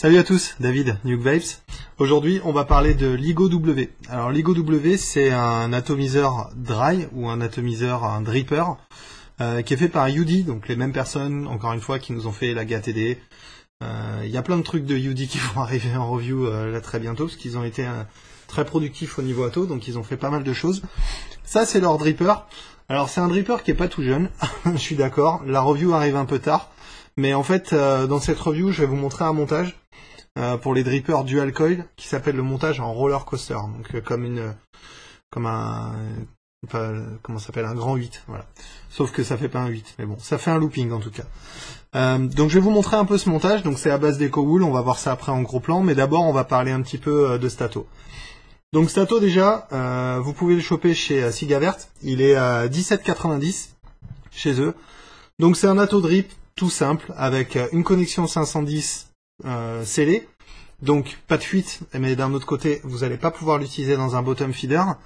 Salut à tous, David, Nuke Vapes. Aujourd'hui, on va parler de LIGO W. Alors LIGO W, c'est un atomiseur dry ou un atomiseur, un dripper, qui est fait par UD, donc les mêmes personnes, encore une fois, qui nous ont fait la GATD. Il y a plein de trucs de UD qui vont arriver en review là très bientôt, parce qu'ils ont été très productifs au niveau ato, donc ils ont fait pas mal de choses. Ça, c'est leur dripper. Alors c'est un dripper qui est pas tout jeune, je suis d'accord, la review arrive un peu tard. Mais en fait, dans cette review, je vais vous montrer un montage pour les drippers dual coil qui s'appelle le montage en roller coaster. Donc comment ça s'appelle, un grand 8, voilà. Sauf que ça fait pas un 8, mais bon, ça fait un looping en tout cas. Donc je vais vous montrer un peu ce montage. Donc c'est à base d'EcoWool, on va voir ça après en gros plan, mais d'abord on va parler un petit peu de Stato. Donc Stato déjà, vous pouvez le choper chez Cigavert, il est à 17,90 chez eux. Donc c'est un ato drip tout simple, avec une connexion 510 scellée, donc pas de fuite, mais d'un autre côté, vous n'allez pas pouvoir l'utiliser dans un bottom feeder.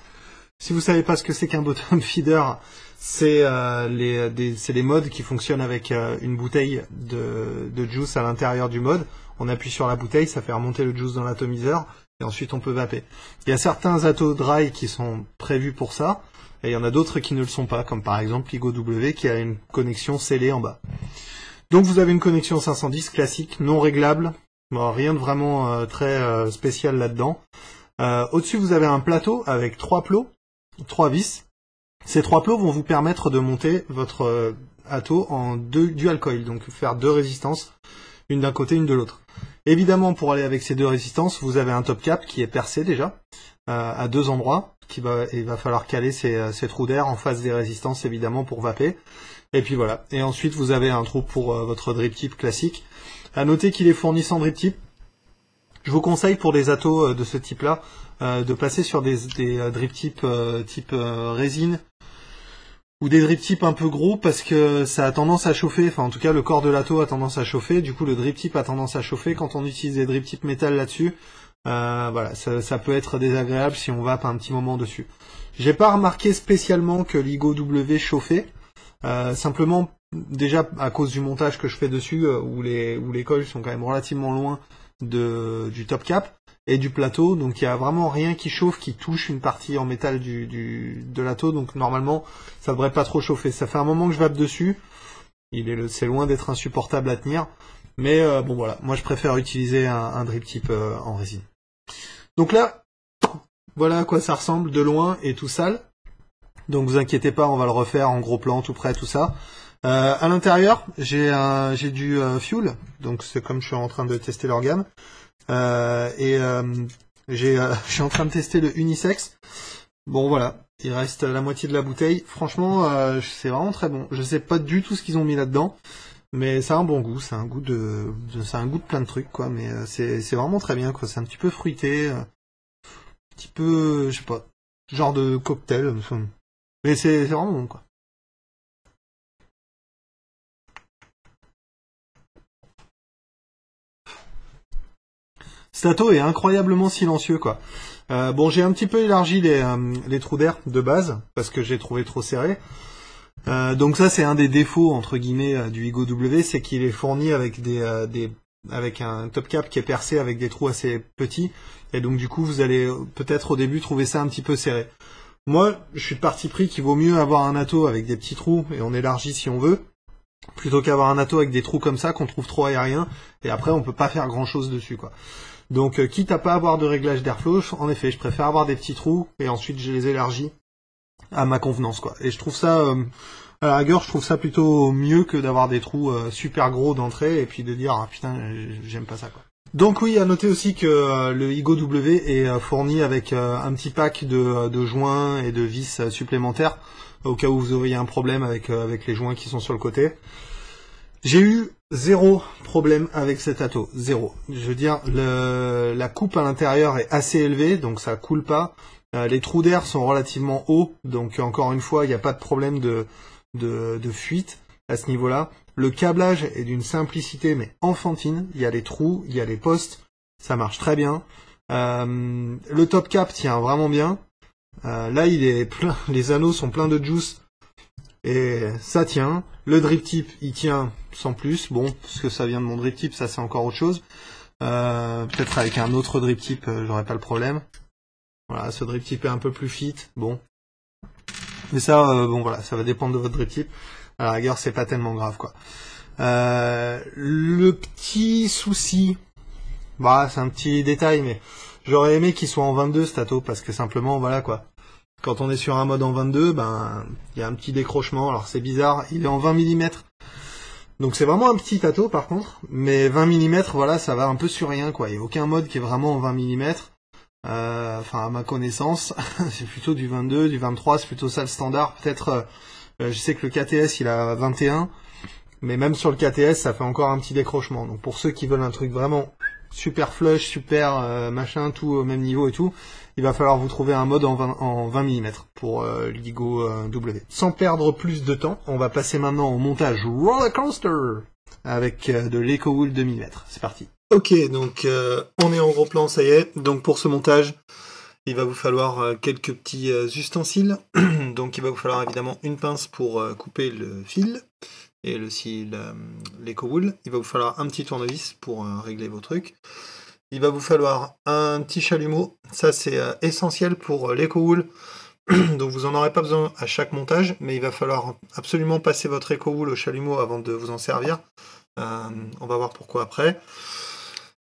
Si vous savez pas ce que c'est qu'un bottom feeder, c'est les modes qui fonctionnent avec une bouteille de juice à l'intérieur du mode. On appuie sur la bouteille, ça fait remonter le juice dans l'atomiseur, et ensuite on peut vaper. Il y a certains atos dry qui sont prévus pour ça, et il y en a d'autres qui ne le sont pas, comme par exemple LIGO W qui a une connexion scellée en bas. Donc vous avez une connexion 510 classique, non réglable, bon, rien de vraiment très spécial là-dedans. Au-dessus vous avez un plateau avec 3 plots, 3 vis. Ces 3 plots vont vous permettre de monter votre ato en dual coil, donc faire 2 résistances, une d'un côté, une de l'autre. Évidemment, pour aller avec ces 2 résistances, vous avez un top cap qui est percé déjà, à 2 endroits. Il va falloir caler ces trous d'air en face des résistances, évidemment, pour vaper. Et puis voilà. Et ensuite, vous avez un trou pour votre drip tip classique. À noter qu'il est fourni sans drip tip. Je vous conseille pour des atos de ce type-là, de passer sur des drip tips type résine, ou des drip tips un peu gros, parce que ça a tendance à chauffer. Enfin, en tout cas, le corps de l'ato a tendance à chauffer. Du coup, le drip tip a tendance à chauffer. Quand on utilise des drip tips métal là-dessus, voilà, ça peut être désagréable si on vape un petit moment dessus. J'ai pas remarqué spécialement que LIGO W chauffait. Simplement, déjà à cause du montage que je fais dessus, où les coils sont quand même relativement loin du top cap et du plateau, donc il y a vraiment rien qui chauffe, qui touche une partie en métal de l'ato, donc normalement ça devrait pas trop chauffer. Ça fait un moment que je vape dessus, c'est loin d'être insupportable à tenir, mais bon voilà, moi je préfère utiliser un drip tip en résine. Donc là, voilà à quoi ça ressemble de loin et tout sale. Donc vous inquiétez pas, on va le refaire en gros plan, tout près, tout ça. À l'intérieur, j'ai du fuel, donc c'est comme je suis en train de tester leur gamme. Je suis en train de tester le unisex. Bon voilà, il reste la moitié de la bouteille. Franchement, c'est vraiment très bon. Je sais pas du tout ce qu'ils ont mis là-dedans, mais ça a un bon goût. C'est un goût de plein de trucs, quoi. Mais c'est vraiment très bien, quoi. C'est un petit peu fruité, un petit peu, je sais pas, genre de cocktail. Mais c'est vraiment bon, quoi. Stato est incroyablement silencieux, quoi. Bon, j'ai un petit peu élargi les trous d'air de base, parce que j'ai trouvé trop serré. Donc ça, c'est un des défauts, entre guillemets, du LIGO W, c'est qu'il est fourni avec avec un top cap qui est percé avec des trous assez petits. Et donc, du coup, vous allez peut-être au début trouver ça un petit peu serré. Moi, je suis de parti pris qu'il vaut mieux avoir un ato avec des petits trous, et on élargit si on veut, plutôt qu'avoir un ato avec des trous comme ça qu'on trouve trop aérien, et après on peut pas faire grand chose dessus, quoi. Donc quitte à pas avoir de réglage d'airflow, en effet, je préfère avoir des petits trous, et ensuite je les élargis à ma convenance, quoi. Et je trouve ça, à la rigueur, je trouve ça plutôt mieux que d'avoir des trous super gros d'entrée, et puis de dire, ah putain, j'aime pas ça, quoi. Donc oui, à noter aussi que le LIGO W est fourni avec un petit pack de joints et de vis supplémentaires, au cas où vous auriez un problème avec les joints qui sont sur le côté. J'ai eu 0 problème avec cet ato, 0. Je veux dire, la coupe à l'intérieur est assez élevée, donc ça coule pas. Les trous d'air sont relativement hauts, donc encore une fois, il n'y a pas de problème de fuite à ce niveau-là. Le câblage est d'une simplicité mais enfantine. Il y a les trous, il y a les postes, ça marche très bien. Le top cap tient vraiment bien. Là, il est plein, les anneaux sont pleins de juice et ça tient. Le drip tip, il tient sans plus. Bon, parce que ça vient de mon drip tip, ça c'est encore autre chose. Peut-être avec un autre drip tip, j'aurais pas le problème. Voilà, ce drip tip est un peu plus fit, bon. Mais ça, bon voilà, ça va dépendre de votre drip tip. À la rigueur, c'est pas tellement grave, quoi. Le petit souci, bah c'est un petit détail, mais j'aurais aimé qu'il soit en 22 ce tato, parce que simplement, voilà quoi. Quand on est sur un mode en 22, ben il y a un petit décrochement, alors c'est bizarre, il est en 20 mm. Donc c'est vraiment un petit tato par contre, mais 20 mm, voilà, ça va un peu sur rien, quoi. Il n'y a aucun mode qui est vraiment en 20 mm. Enfin, à ma connaissance, c'est plutôt du 22, du 23, c'est plutôt ça le standard. Peut-être, je sais que le KTS, il a 21, mais même sur le KTS, ça fait encore un petit décrochement. Donc pour ceux qui veulent un truc vraiment super flush, super machin, tout au même niveau et tout, il va falloir vous trouver un mode en 20 mm pour l'Igo W. Sans perdre plus de temps, on va passer maintenant au montage roller coaster avec de l'EcoWool 2 mm. C'est parti. Ok, donc on est en gros plan, ça y est. Donc pour ce montage, il va vous falloir quelques petits ustensiles. Donc il va vous falloir évidemment une pince pour couper le fil et l'EcoWool. Il va vous falloir un petit tournevis pour régler vos trucs. Il va vous falloir un petit chalumeau. Ça c'est essentiel pour l'EcoWool. Donc vous en aurez pas besoin à chaque montage, mais il va falloir absolument passer votre EcoWool au chalumeau avant de vous en servir. On va voir pourquoi après.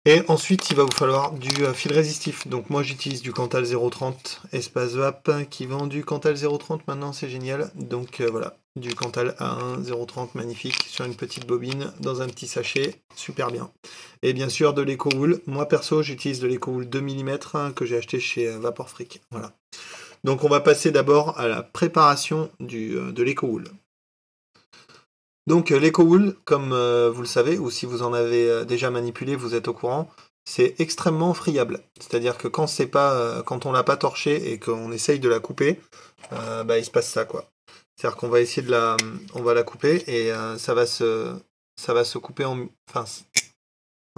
Et ensuite, il va vous falloir du fil résistif. Donc moi, j'utilise du Cantal 030 Espace Vap qui vend du Cantal 030 maintenant, c'est génial. Donc voilà, du Cantal A1 030 magnifique sur une petite bobine dans un petit sachet, super bien. Et bien sûr, de l'EcoWool. Moi, perso, j'utilise de l'EcoWool 2 mm que j'ai acheté chez Vaporfreak. Voilà. Donc on va passer d'abord à la préparation de l'EcoWool. Donc l'EcoWool, comme vous le savez, ou si vous en avez déjà manipulé, vous êtes au courant, c'est extrêmement friable. C'est-à-dire que quand on l'a pas torché et qu'on essaye de la couper, bah, il se passe ça, quoi. C'est-à-dire qu'on va essayer on va la couper et ça va se couper en... Enfin,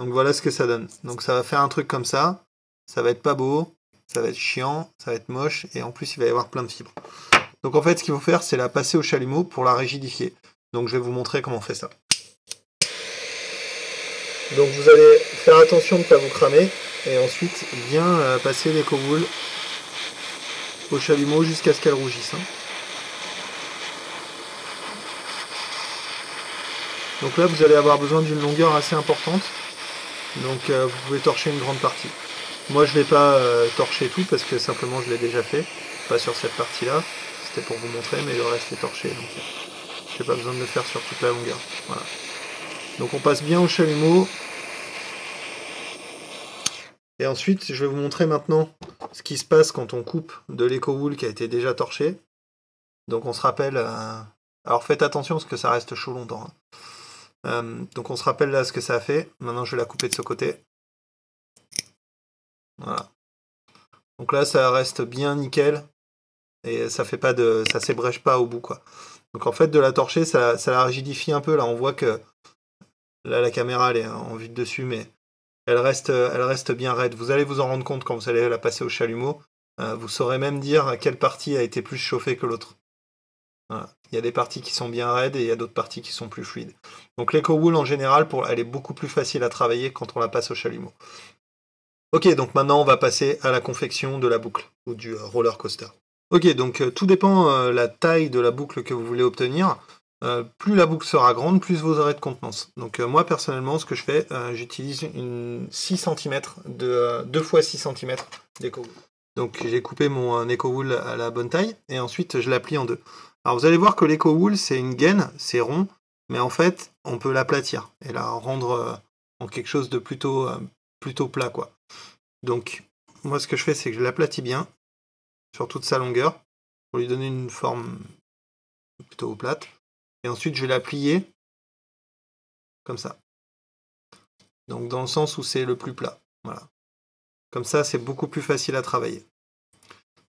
donc voilà ce que ça donne. Donc ça va faire un truc comme ça, ça va être pas beau, ça va être chiant, ça va être moche, et en plus il va y avoir plein de fibres. Donc en fait, ce qu'il faut faire, c'est la passer au chalumeau pour la rigidifier. Donc je vais vous montrer comment on fait ça. Donc vous allez faire attention de ne pas vous cramer, et ensuite bien passer l'EcoWool au chalumeau jusqu'à ce qu'elle rougisse. Donc là vous allez avoir besoin d'une longueur assez importante, donc vous pouvez torcher une grande partie. Moi je ne vais pas torcher tout parce que simplement je l'ai déjà fait, pas sur cette partie là, c'était pour vous montrer, mais le reste est torché, donc j'ai pas besoin de le faire sur toute la longueur. Voilà. Donc on passe bien au chalumeau. Et ensuite, je vais vous montrer maintenant ce qui se passe quand on coupe de l'EcoWool qui a été déjà torché. Donc on se rappelle... Alors faites attention parce que ça reste chaud longtemps. Donc on se rappelle là ce que ça a fait. Maintenant je vais la couper de ce côté. Voilà. Donc là ça reste bien nickel. Et ça s'ébrèche pas au bout, quoi. Donc en fait de la torcher, ça la rigidifie un peu. Là on voit que... Là la caméra elle est en vue de dessus, mais... Elle reste bien raide. Vous allez vous en rendre compte quand vous allez la passer au chalumeau. Vous saurez même dire quelle partie a été plus chauffée que l'autre. Voilà. Il y a des parties qui sont bien raides et il y a d'autres parties qui sont plus fluides. Donc l'EcoWool en général, elle est beaucoup plus facile à travailler quand on la passe au chalumeau. Ok, donc maintenant on va passer à la confection de la boucle, ou du roller coaster. Ok, donc tout dépend la taille de la boucle que vous voulez obtenir. Plus la boucle sera grande, plus vous aurez de contenance. Donc moi personnellement, ce que je fais, j'utilise une 6 cm de 2 x 6 cm d'EcoWool. Donc j'ai coupé mon EcoWool à la bonne taille, et ensuite je la plie en deux. Alors vous allez voir que l'EcoWool c'est une gaine, c'est rond, mais en fait on peut l'aplatir et la rendre en quelque chose de plutôt plat, quoi. Donc moi ce que je fais, c'est que je l'aplatis bien sur toute sa longueur pour lui donner une forme plutôt plate. Et ensuite, je vais la plier comme ça. Donc, dans le sens où c'est le plus plat. Voilà. Comme ça, c'est beaucoup plus facile à travailler.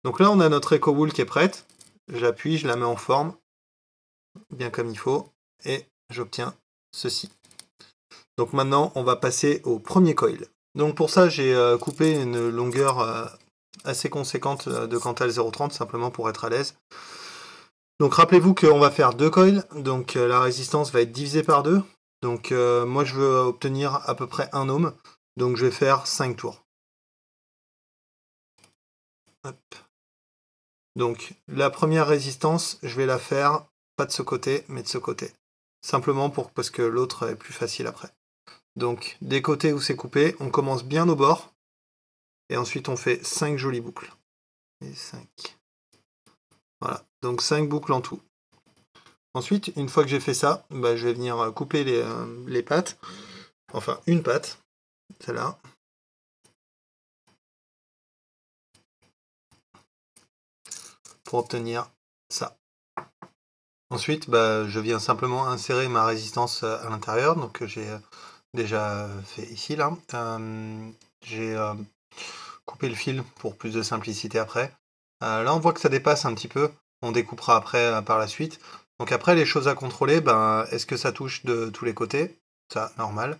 Donc là, on a notre EcoWool qui est prête. J'appuie, je la mets en forme, bien comme il faut, et j'obtiens ceci. Donc maintenant, on va passer au premier coil. Donc pour ça, j'ai coupé une longueur assez conséquente de Cantal 030, simplement pour être à l'aise. Donc rappelez-vous qu'on va faire deux coils, donc la résistance va être divisée par deux. Donc moi je veux obtenir à peu près 1 ohm. Donc je vais faire 5 tours. Hop. Donc la première résistance, je vais la faire pas de ce côté, mais de ce côté. Simplement parce que l'autre est plus facile après. Donc des côtés où c'est coupé, on commence bien au bord. Et ensuite on fait 5 jolies boucles. Et 5. Voilà, donc 5 boucles en tout. Ensuite, une fois que j'ai fait ça, bah, je vais venir couper les pattes. Enfin, une patte, celle-là. Pour obtenir ça. Ensuite, bah, je viens simplement insérer ma résistance à l'intérieur. Donc j'ai déjà fait ici, là. J'ai coupé le fil pour plus de simplicité après. Là, on voit que ça dépasse un petit peu. On découpera après par la suite. Donc après, les choses à contrôler, ben, est-ce que ça touche de tous les côtés? Ça, normal.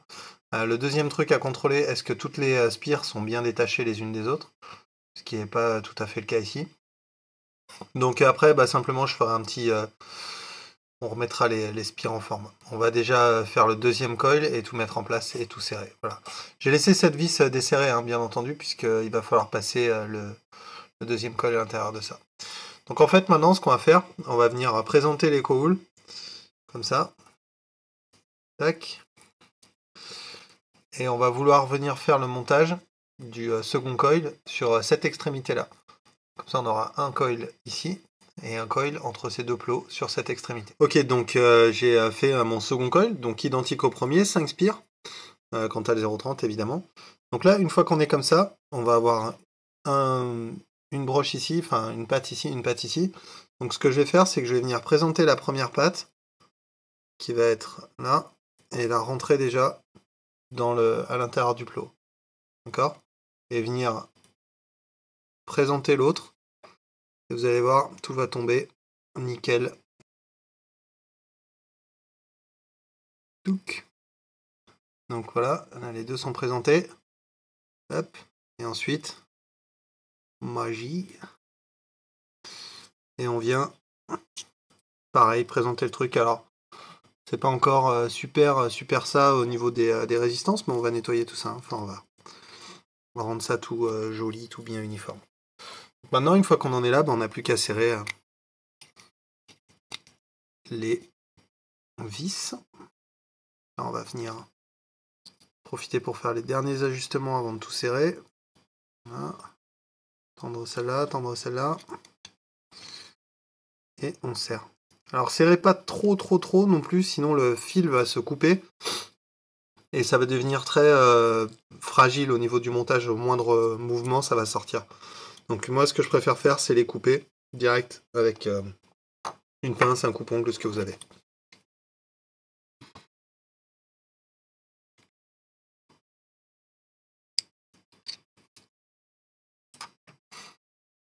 Le deuxième truc à contrôler, est-ce que toutes les spires sont bien détachées les unes des autres? Ce qui n'est pas tout à fait le cas ici. Donc après, bah, simplement, je ferai un petit... on remettra les spires en forme. On va déjà faire le deuxième coil et tout mettre en place et tout serrer. Voilà. J'ai laissé cette vis desserrée, hein, bien entendu, puisqu'il va falloir passer le deuxième coil à l'intérieur de ça. Donc en fait, maintenant, ce qu'on va faire, on va venir présenter les cowls, comme ça. Tac. Et on va vouloir venir faire le montage du second coil sur cette extrémité-là. Comme ça, on aura un coil ici et un coil entre ces deux plots sur cette extrémité. Ok, donc j'ai fait mon second coil, donc identique au premier, 5 spires, quant à 0,30 évidemment. Donc là, une fois qu'on est comme ça, on va avoir une broche ici, enfin une patte ici, une patte ici. Donc ce que je vais faire, c'est que je vais venir présenter la première patte, qui va être là, et la rentrer déjà à l'intérieur du plot. D'accord? Et venir présenter l'autre. Et vous allez voir, tout va tomber nickel. Donc voilà, là, les deux sont présentés. Hop. Et ensuite, magie. Et on vient, pareil, présenter le truc. Alors, c'est pas encore super ça au niveau des résistances, mais on va nettoyer tout ça. Enfin, on va rendre ça tout joli, tout bien uniforme. Maintenant, une fois qu'on en est là, ben, on n'a plus qu'à serrer les vis. Là, on va venir profiter pour faire les derniers ajustements avant de tout serrer. Voilà. Tendre celle-là, tendre celle-là. Et on serre. Alors serrez pas trop non plus, sinon le fil va se couper. Et ça va devenir très fragile au niveau du montage. Au moindre mouvement, ça va sortir. Donc moi, ce que je préfère faire, c'est les couper direct avec une pince, un coupe-ongle, ce que vous avez.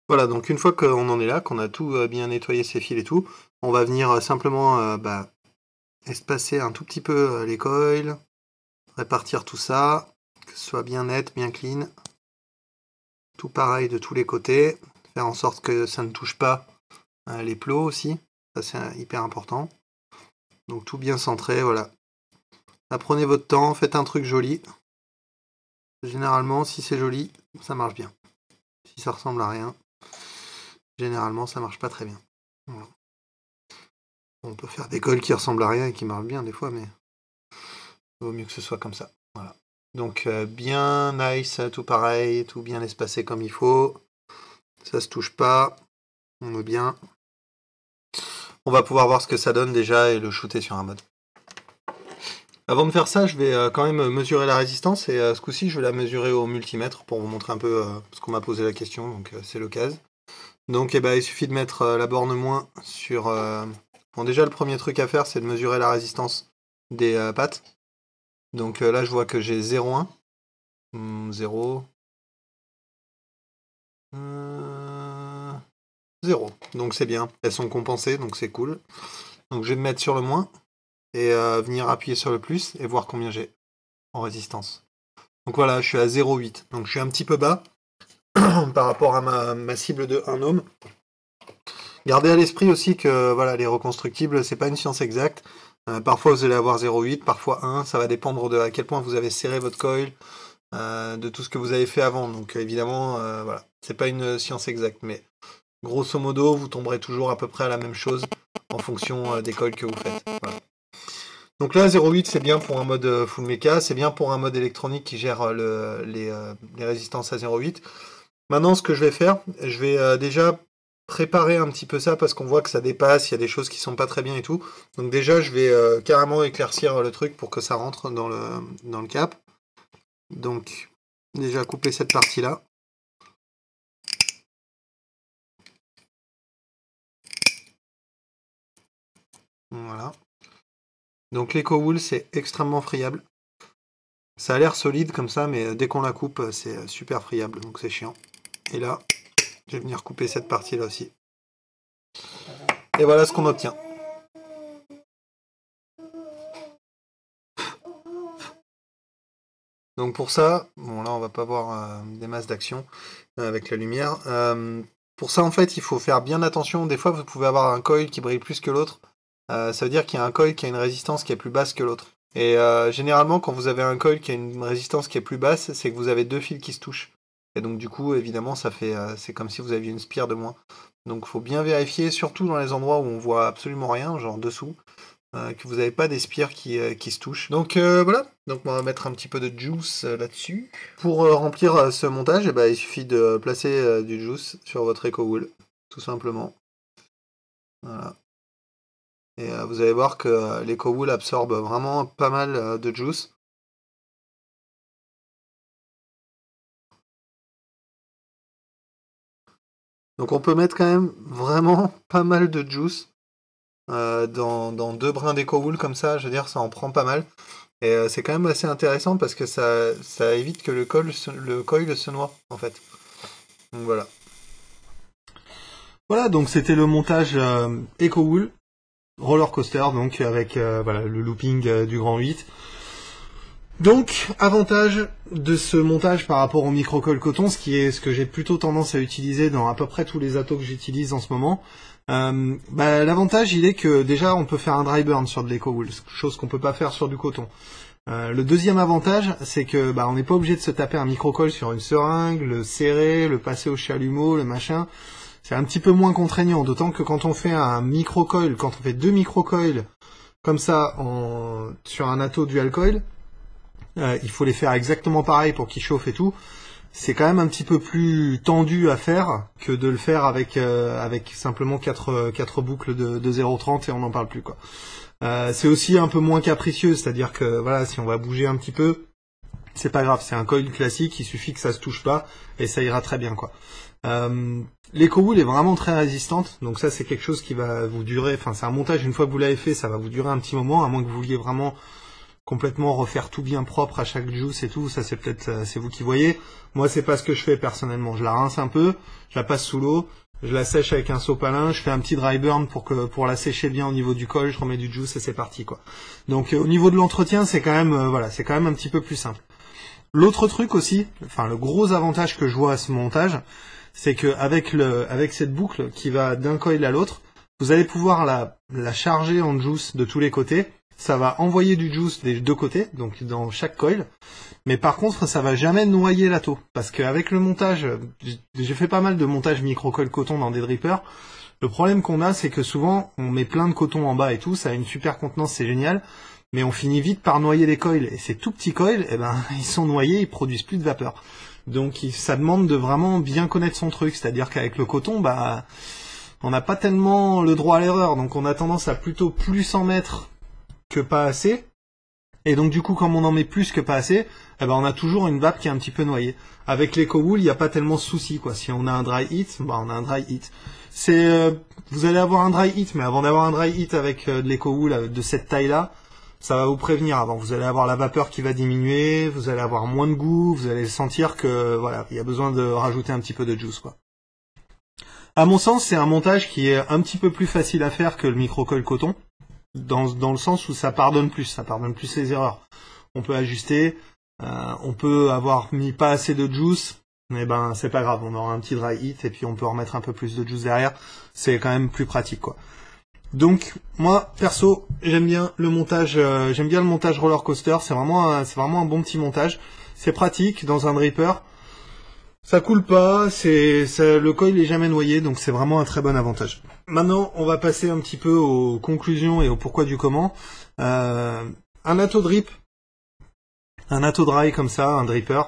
Voilà, donc une fois qu'on en est là, qu'on a tout bien nettoyé ces fils et tout, on va venir simplement espacer un tout petit peu les coils, répartir tout ça, que ce soit bien net, bien clean. Tout pareil de tous les côtés, faire en sorte que ça ne touche pas les plots aussi, ça c'est hyper important. Donc tout bien centré, voilà. Là, prenez votre temps, faites un truc joli. Généralement, si c'est joli, ça marche bien. Si ça ressemble à rien, généralement ça marche pas très bien. Voilà. On peut faire des cols qui ressemblent à rien et qui marchent bien des fois, mais il vaut mieux que ce soit comme ça. Voilà. Donc bien nice, tout pareil, tout bien espacé comme il faut. Ça se touche pas. On est bien. On va pouvoir voir ce que ça donne déjà et le shooter sur un mode. Avant de faire ça, je vais quand même mesurer la résistance et ce coup-ci, je vais la mesurer au multimètre pour vous montrer un peu ce qu'on m'a posé la question, donc c'est l'occasion. Donc il suffit de mettre la borne moins sur... Bon, déjà, le premier truc à faire, c'est de mesurer la résistance des pattes. Donc là, je vois que j'ai 0,1. 0. 0. Donc c'est bien. Elles sont compensées, donc c'est cool. Donc je vais me mettre sur le moins et venir appuyer sur le plus et voir combien j'ai en résistance. Donc voilà, je suis à 0,8. Donc je suis un petit peu bas par rapport à ma cible de 1 ohm. Gardez à l'esprit aussi que voilà, les reconstructibles, c'est pas une science exacte. Parfois vous allez avoir 0,8, parfois 1. Ça va dépendre de à quel point vous avez serré votre coil, de tout ce que vous avez fait avant. Donc évidemment, voilà, c'est pas une science exacte, mais grosso modo, vous tomberez toujours à peu près à la même chose en fonction des coils que vous faites. Voilà. Donc là, 0.8, c'est bien pour un mode full mecha, c'est bien pour un mode électronique qui gère les résistances à 0.8. Maintenant, ce que je vais faire, je vais déjà préparer un petit peu ça parce qu'on voit que ça dépasse, il y a des choses qui sont pas très bien et tout. Donc déjà, je vais carrément éclaircir le truc pour que ça rentre dans le cap. Donc, déjà couper cette partie-là. Voilà. Donc l'EcoWool, c'est extrêmement friable. Ça a l'air solide comme ça, mais dès qu'on la coupe, c'est super friable, donc c'est chiant. Et là, je vais venir couper cette partie-là aussi. Et voilà ce qu'on obtient. Donc pour ça, bon là on va pas voir des masses d'action avec la lumière. Pour ça en fait, il faut faire bien attention. Des fois, vous pouvez avoir un coil qui brille plus que l'autre. Ça veut dire qu'il y a un coil qui a une résistance qui est plus basse que l'autre. Et généralement, quand vous avez un coil qui a une résistance qui est plus basse, c'est que vous avez deux fils qui se touchent. Et donc du coup, évidemment, ça fait, c'est comme si vous aviez une spire de moins. Donc il faut bien vérifier, surtout dans les endroits où on voit absolument rien, genre dessous, que vous n'avez pas des spires qui se touchent. Donc voilà, donc on va mettre un petit peu de juice là-dessus. Pour remplir ce montage, eh ben, il suffit de placer du juice sur votre EcoWool, tout simplement. Voilà. Et vous allez voir que l'EcoWool absorbe vraiment pas mal de juice. Donc on peut mettre quand même vraiment pas mal de juice dans deux brins d'EcoWool comme ça, je veux dire, ça en prend pas mal. Et c'est quand même assez intéressant parce que ça évite que le coil se noie, en fait. Donc voilà. Voilà, donc c'était le montage EcoWool roller coaster, donc avec voilà, le looping du grand 8. Donc, avantage de ce montage par rapport au micro-coil coton, ce que j'ai plutôt tendance à utiliser dans à peu près tous les atos que j'utilise en ce moment. L'avantage, il est que déjà, on peut faire un dry burn sur de l'EcoWool, chose qu'on peut pas faire sur du coton. Le deuxième avantage, c'est que on n'est pas obligé de se taper un micro-coil sur une seringue, le serrer, le passer au chalumeau, le machin. C'est un petit peu moins contraignant, d'autant que quand on fait un micro-coil, quand on fait deux micro-coils comme ça sur un ato dual coil, il faut les faire exactement pareil pour qu'ils chauffent et tout. C'est quand même un petit peu plus tendu à faire que de le faire avec simplement 4 boucles de 0,30 et on n'en parle plus, quoi. C'est aussi un peu moins capricieux, c'est-à-dire que voilà, si on va bouger un petit peu, c'est pas grave, c'est un coil classique, il suffit que ça se touche pas et ça ira très bien, quoi. L'EcoWool est vraiment très résistante, donc ça c'est quelque chose qui va vous durer, enfin c'est un montage, une fois que vous l'avez fait, ça va vous durer un petit moment, à moins que vous vouliez vraiment complètement refaire tout bien propre à chaque juice et tout, ça c'est peut-être, c'est vous qui voyez. Moi c'est pas ce que je fais personnellement, je la rince un peu, je la passe sous l'eau, je la sèche avec un sopalin, je fais un petit dry burn pour la sécher bien au niveau du col, je remets du juice et c'est parti, quoi. Donc au niveau de l'entretien, c'est quand même voilà, c'est quand même un petit peu plus simple. L'autre truc aussi, enfin le gros avantage que je vois à ce montage, c'est que avec cette boucle qui va d'un coil à l'autre, vous allez pouvoir la charger en juice de tous les côtés. Ça va envoyer du juice des deux côtés, donc dans chaque coil. Mais par contre, ça va jamais noyer l'atto. Parce qu'avec le montage, j'ai fait pas mal de montage micro-coil coton dans des drippers. Le problème qu'on a, c'est que souvent, on met plein de coton en bas et tout, ça a une super contenance, c'est génial. Mais on finit vite par noyer les coils. Et ces tout petits coils, ils sont noyés, ils produisent plus de vapeur. Donc ça demande de vraiment bien connaître son truc. C'est-à-dire qu'avec le coton, on n'a pas tellement le droit à l'erreur. Donc on a tendance à plutôt plus en mettre que pas assez, et donc du coup comme on en met plus que pas assez, on a toujours une vape qui est un petit peu noyée. Avec l'EcoWool, il n'y a pas tellement de soucis, quoi. Si on a un dry heat, on a un dry heat. Vous allez avoir un dry heat, mais avant d'avoir un dry heat avec de l'EcoWool de cette taille-là, ça va vous prévenir avant. Vous allez avoir la vapeur qui va diminuer, vous allez avoir moins de goût, vous allez sentir que voilà, il y a besoin de rajouter un petit peu de juice, quoi. À mon sens, c'est un montage qui est un petit peu plus facile à faire que le micro-coil coton. Dans le sens où ça pardonne plus les erreurs. On peut ajuster, on peut avoir mis pas assez de juice, mais c'est pas grave, on aura un petit dry heat et puis on peut remettre un peu plus de juice derrière, c'est quand même plus pratique, quoi. Donc moi perso j'aime bien le montage roller coaster, c'est vraiment un bon petit montage. C'est pratique dans un dripper. Ça coule pas, le coil est jamais noyé, donc c'est vraiment un très bon avantage. Maintenant, on va passer un petit peu aux conclusions et au pourquoi du comment. Un atto drip, un atto dry comme ça, un dripper,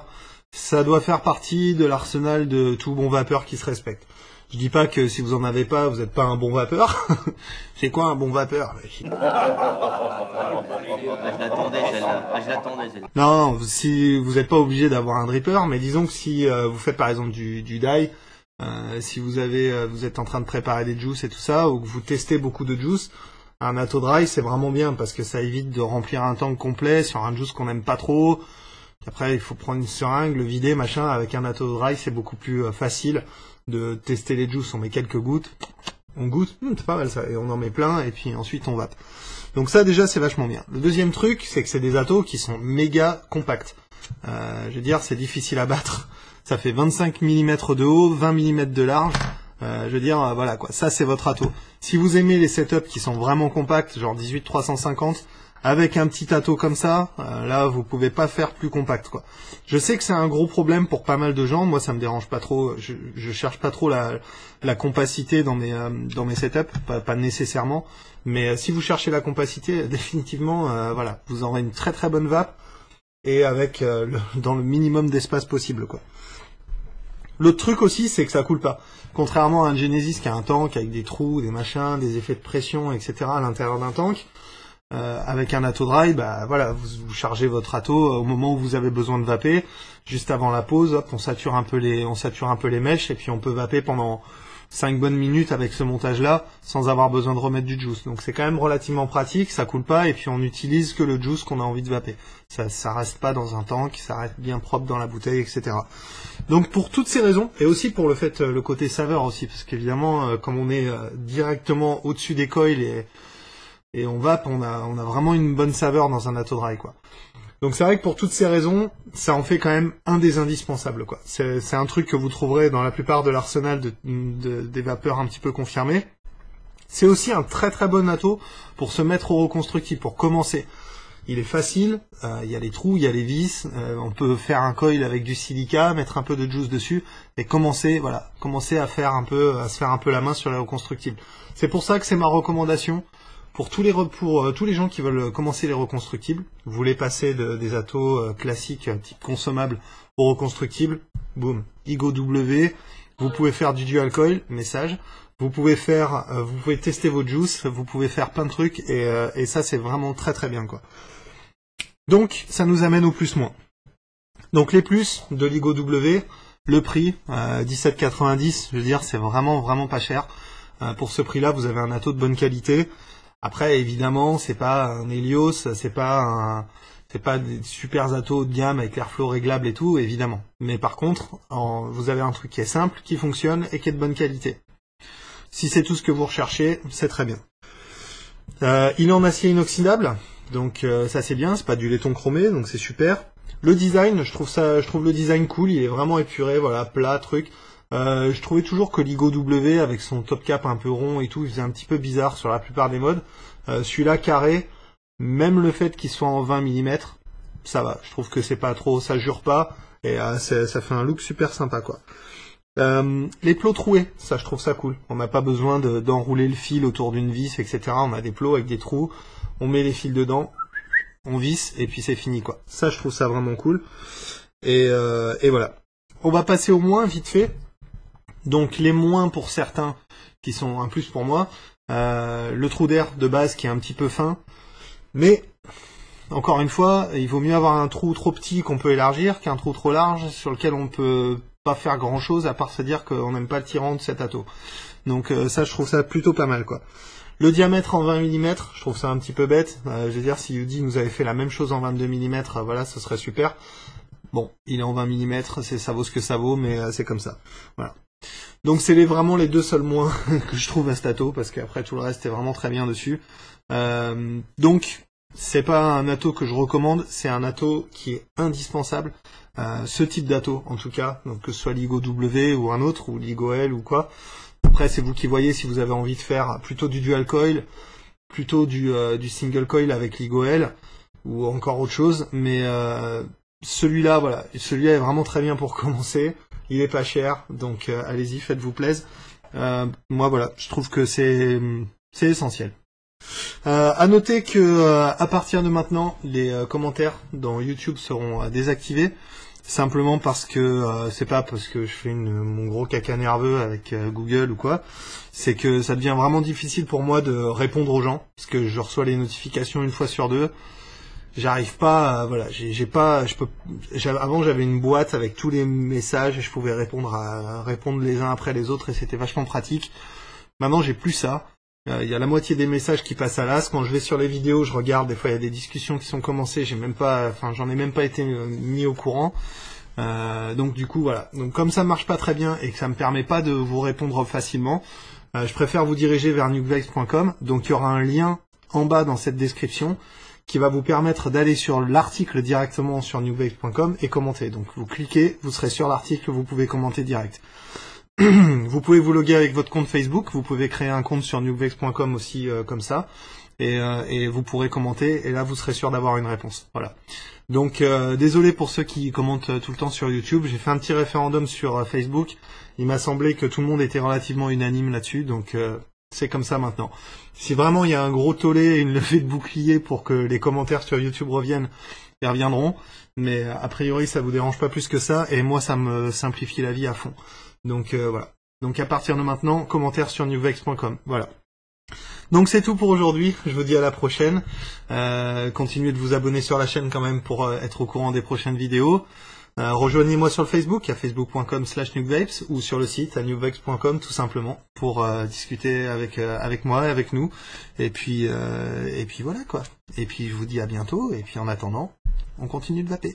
ça doit faire partie de l'arsenal de tout bon vapeur qui se respecte. Je dis pas que si vous en avez pas, vous n'êtes pas un bon vapeur. C'est quoi un bon vapeur? Je l'attendais celle-là. Non, si vous n'êtes pas obligé d'avoir un dripper, mais disons que si vous faites par exemple du dye, si vous êtes en train de préparer des juices et tout ça, ou que vous testez beaucoup de juice, un atto dry c'est vraiment bien parce que ça évite de remplir un tank complet sur un juice qu'on n'aime pas trop. Après, il faut prendre une seringue, le vider, machin. Avec un atto dry, c'est beaucoup plus facile de tester les juices. On met quelques gouttes, on goûte, c'est pas mal ça, et on en met plein, et puis ensuite on vape. Donc ça déjà c'est vachement bien. Le deuxième truc, c'est que c'est des attos qui sont méga compacts. Je veux dire, c'est difficile à battre. Ça fait 25 mm de haut, 20 mm de large. Je veux dire, voilà quoi, ça c'est votre atto. Si vous aimez les setups qui sont vraiment compacts, genre 18-350, avec un petit atto comme ça, là vous pouvez pas faire plus compact quoi. Je sais que c'est un gros problème pour pas mal de gens, moi ça me dérange pas trop, je cherche pas trop la compacité dans mes setups, pas nécessairement, mais si vous cherchez la compacité, définitivement voilà, vous aurez une très très bonne vape et avec dans le minimum d'espace possible quoi. L'autre truc aussi, c'est que ça coule pas. Contrairement à un Genesis qui a un tank avec des trous, des machins, des effets de pression, etc. à l'intérieur d'un tank, avec un atto dry, bah voilà, vous chargez votre atto au moment où vous avez besoin de vaper, juste avant la pause, hop, on sature un peu les mèches et puis on peut vaper pendant 5 bonnes minutes avec ce montage-là, sans avoir besoin de remettre du juice. Donc c'est quand même relativement pratique, ça coule pas et puis on utilise que le juice qu'on a envie de vaper. Ça reste pas dans un tank, ça reste bien propre dans la bouteille, etc. Donc pour toutes ces raisons, et aussi pour le côté saveur aussi, parce qu'évidemment, comme on est directement au-dessus des coils et on vape, on a vraiment une bonne saveur dans un atto dry quoi. Donc c'est vrai que pour toutes ces raisons, ça en fait quand même un des indispensables quoi. C'est un truc que vous trouverez dans la plupart de l'arsenal des vapeurs un petit peu confirmés. C'est aussi un très très bon atto pour se mettre au reconstructif, pour commencer. Il est facile, il y a les trous, il y a les vis, on peut faire un coil avec du silica, mettre un peu de juice dessus et commencer à faire se faire un peu la main sur les reconstructibles. C'est pour ça que c'est ma recommandation. Pour tous les gens qui veulent commencer les reconstructibles, vous voulez passer des attos classiques type consommable aux reconstructibles, boum, Igo W, vous pouvez faire du dual coil, message, vous pouvez tester vos juices, vous pouvez faire plein de trucs et ça c'est vraiment très très bien quoi. Donc ça nous amène au plus-moins. Donc les plus de l'Igo W, le prix 17,90, je veux dire c'est vraiment vraiment pas cher. Pour ce prix-là, vous avez un atto de bonne qualité. Après, évidemment, c'est pas un Helios, c'est pas des super attos haut de gamme avec l'airflow réglable et tout, évidemment. Mais par contre, vous avez un truc qui est simple, qui fonctionne et qui est de bonne qualité. Si c'est tout ce que vous recherchez, c'est très bien. Il est en acier inoxydable, donc ça c'est bien, c'est pas du laiton chromé, donc c'est super. Le design, je trouve le design cool, il est vraiment épuré, voilà, plat, truc. Je trouvais toujours que l'Igo W avec son top cap un peu rond et tout, il faisait un petit peu bizarre sur la plupart des modes. Celui-là carré, même le fait qu'il soit en 20 mm, ça va. Je trouve que c'est pas trop, ça jure pas et ça fait un look super sympa quoi. Les plots troués, ça je trouve ça cool. On n'a pas besoin d'enrouler le fil autour d'une vis, etc. On a des plots avec des trous, on met les fils dedans, on visse et puis c'est fini quoi. Ça je trouve ça vraiment cool. Et voilà. On va passer au moins vite fait. Donc les moins pour certains qui sont un plus pour moi, le trou d'air de base qui est un petit peu fin, mais encore une fois, il vaut mieux avoir un trou trop petit qu'on peut élargir qu'un trou trop large sur lequel on peut pas faire grand chose à part se dire qu'on n'aime pas le tirant de cet atto. Donc ça je trouve ça plutôt pas mal quoi. Le diamètre en 20 mm, je trouve ça un petit peu bête. Je veux dire, si Udi nous avait fait la même chose en 22 mm, voilà, ce serait super. Bon, il est en 20 mm, ça vaut ce que ça vaut, mais c'est comme ça. Voilà. Donc c'est vraiment les deux seuls moins que je trouve à cet atto, parce qu'après tout le reste est vraiment très bien dessus. Donc c'est pas un atto que je recommande, c'est un atto qui est indispensable. Ce type d'atto en tout cas, donc que ce soit l'Igo W ou un autre, ou l'Igo L ou quoi. Après c'est vous qui voyez si vous avez envie de faire plutôt du dual coil, plutôt du single coil avec l'Igo L, ou encore autre chose, mais celui-là, voilà, celui-là est vraiment très bien pour commencer. Il est pas cher, donc allez-y, faites-vous plaisir. Moi, voilà, je trouve que c'est essentiel. À noter que à partir de maintenant, les commentaires dans YouTube seront désactivés. Simplement parce que c'est pas parce que je fais mon gros caca nerveux avec Google ou quoi, c'est que ça devient vraiment difficile pour moi de répondre aux gens parce que je reçois les notifications une fois sur deux. J'arrive pas, voilà, avant j'avais une boîte avec tous les messages et je pouvais répondre les uns après les autres et c'était vachement pratique. Maintenant j'ai plus ça. Il y a la moitié des messages qui passent à l'as. Quand je vais sur les vidéos, je regarde. Des fois, il y a des discussions qui sont commencées. J'en ai même pas été mis au courant. Donc du coup, voilà. Donc comme ça marche pas très bien et que ça me permet pas de vous répondre facilement, je préfère vous diriger vers nukevex.com. Donc il y aura un lien en bas dans cette description qui va vous permettre d'aller sur l'article directement sur nukevex.com et commenter. Donc vous cliquez, vous serez sur l'article, vous pouvez commenter direct. Vous pouvez vous loguer avec votre compte Facebook, vous pouvez créer un compte sur nukevex.com aussi comme ça, et vous pourrez commenter, et là vous serez sûr d'avoir une réponse. Voilà. Donc désolé pour ceux qui commentent tout le temps sur YouTube, j'ai fait un petit référendum sur Facebook, il m'a semblé que tout le monde était relativement unanime là-dessus, donc c'est comme ça maintenant. Si vraiment il y a un gros tollé et une levée de bouclier pour que les commentaires sur YouTube reviennent, ils reviendront, mais a priori ça vous dérange pas plus que ça, et moi ça me simplifie la vie à fond. Donc voilà. Donc à partir de maintenant, commentaires sur nukevex.com. Voilà. Donc c'est tout pour aujourd'hui. Je vous dis à la prochaine. Continuez de vous abonner sur la chaîne quand même pour être au courant des prochaines vidéos. Rejoignez-moi sur le Facebook, à facebook.com/nukevapes ou sur le site à nukevex.com tout simplement pour discuter avec moi et avec nous. Et puis voilà quoi. Et puis je vous dis à bientôt. Et puis en attendant, on continue de vaper.